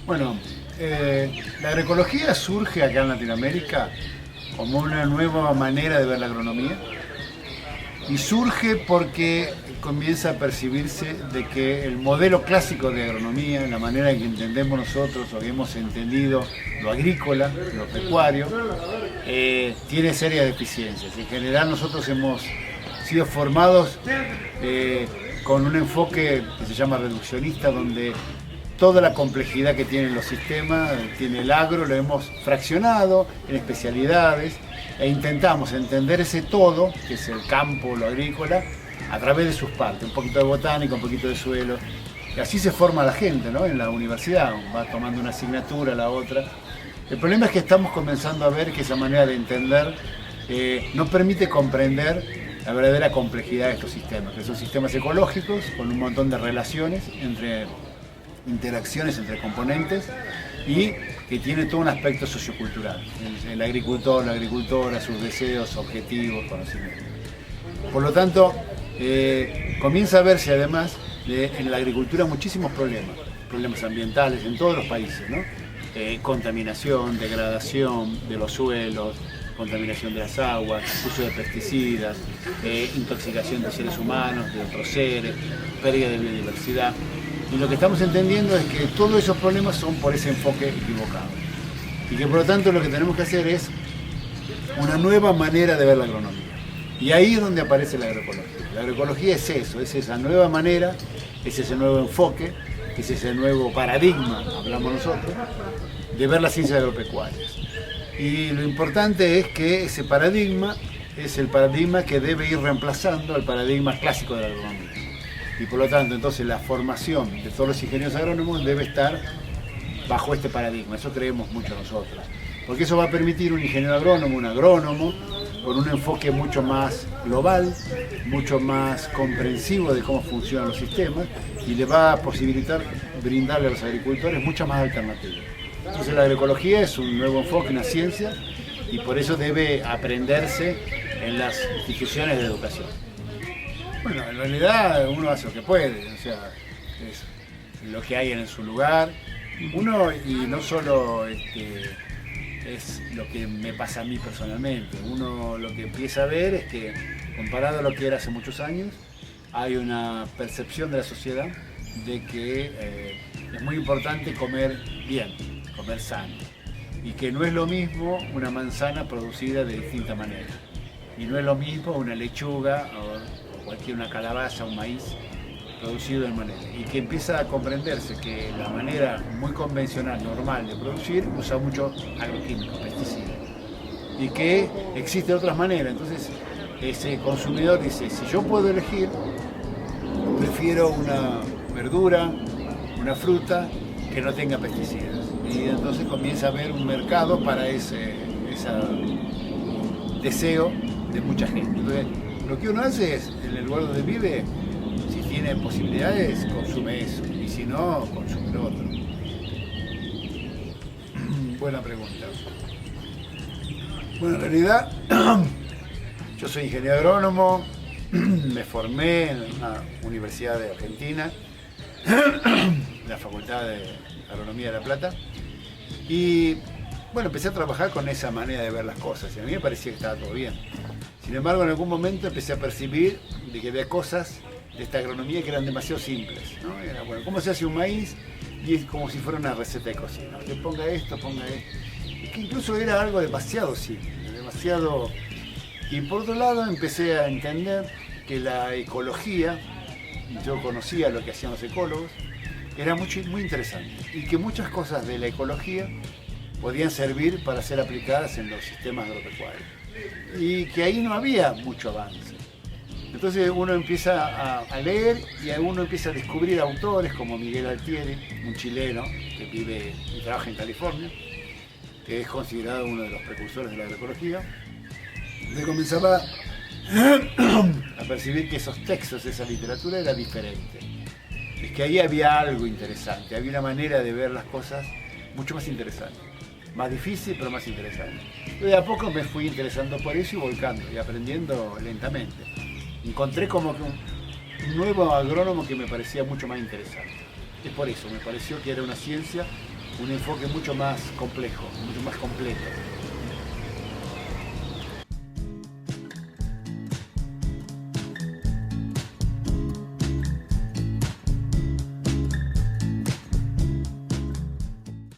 Bueno, la agroecología surge acá en Latinoamérica como una nueva manera de ver la agronomía y surge porque comienza a percibirse de que el modelo clásico de agronomía, la manera en que entendemos nosotros o que hemos entendido lo agrícola, lo pecuario, tiene serias deficiencias. En general nosotros hemos sido formados con un enfoque que se llama reduccionista, donde toda la complejidad que tienen los sistemas, tiene el agro, lo hemos fraccionado en especialidades e intentamos entender ese todo, que es el campo, lo agrícola, a través de sus partes, un poquito de botánica, un poquito de suelo. Y así se forma la gente, ¿no? En la universidad, va tomando una asignatura, la otra. El problema es que estamos comenzando a ver que esa manera de entender no permite comprender la verdadera complejidad de estos sistemas, que son sistemas ecológicos con un montón de relaciones entre interacciones entre componentes y que tiene todo un aspecto sociocultural. El agricultor, la agricultora, sus deseos, objetivos, conocimientos. Por lo tanto, comienza a verse además en la agricultura muchísimos problemas ambientales en todos los países, ¿no? Contaminación, degradación de los suelos, contaminación de las aguas, uso de pesticidas, intoxicación de seres humanos, de otros seres, pérdida de biodiversidad. Y lo que estamos entendiendo es que todos esos problemas son por ese enfoque equivocado. Y que por lo tanto lo que tenemos que hacer es una nueva manera de ver la agronomía. Y ahí es donde aparece la agroecología. La agroecología es eso, es esa nueva manera, es ese nuevo enfoque, es ese nuevo paradigma, hablamos nosotros, de ver las ciencias agropecuarias. Y lo importante es que ese paradigma es el paradigma que debe ir reemplazando al paradigma clásico de la agronomía. Y por lo tanto, entonces la formación de todos los ingenieros agrónomos debe estar bajo este paradigma. Eso creemos mucho nosotros. Porque eso va a permitir un ingeniero agrónomo, un agrónomo, con un enfoque mucho más global, mucho más comprensivo de cómo funcionan los sistemas y le va a posibilitar brindarle a los agricultores muchas más alternativas. Entonces la agroecología es un nuevo enfoque, una ciencia, y por eso debe aprenderse en las instituciones de educación. Bueno, en realidad uno hace lo que puede, o sea, es lo que hay en su lugar. Uno, y no solo es lo que me pasa a mí personalmente, uno lo que empieza a ver es que, comparado a lo que era hace muchos años, hay una percepción de la sociedad de que es muy importante comer bien, comer sano, y que no es lo mismo una manzana producida de distinta manera, y no es lo mismo una lechuga o una calabaza, un maíz producido de manera, y que empieza a comprenderse que la manera muy convencional, normal de producir usa mucho agroquímicos, pesticidas, y que existen otras maneras. Entonces ese consumidor dice, si yo puedo elegir, prefiero una verdura, una fruta que no tenga pesticidas, y entonces comienza a haber un mercado para ese deseo de mucha gente. Entonces, lo que uno hace es, en el lugar donde vive, si tiene posibilidades, consume eso, y si no, consume lo otro. Buena pregunta. Bueno, en realidad, yo soy ingeniero agrónomo, me formé en una universidad de Argentina, la Facultad de Agronomía de La Plata, y bueno, empecé a trabajar con esa manera de ver las cosas, y a mí me parecía que estaba todo bien. Sin embargo, en algún momento empecé a percibir de que había cosas de esta agronomía que eran demasiado simples, ¿no? Era, bueno, ¿cómo se hace un maíz? Y es como si fuera una receta de cocina. Que ponga esto, ponga esto. Y que incluso era algo demasiado simple, demasiado... Y por otro lado empecé a entender que la ecología, yo conocía lo que hacían los ecólogos, era muy interesante. Y que muchas cosas de la ecología podían servir para ser aplicadas en los sistemas agropecuarios. Y que ahí no había mucho avance. Entonces uno empieza a leer y uno empieza a descubrir autores como Miguel Altieri, un chileno que vive y trabaja en California, que es considerado uno de los precursores de la agroecología. Entonces comenzaba a percibir que esos textos, esa literatura era diferente. Es que ahí había algo interesante, había una manera de ver las cosas mucho más interesante. Más difícil, pero más interesante. Yo de a poco me fui interesando por eso y volcando y aprendiendo lentamente. Encontré como que un nuevo agrónomo que me parecía mucho más interesante. Es por eso, me pareció que era una ciencia un enfoque mucho más complejo, mucho más completo.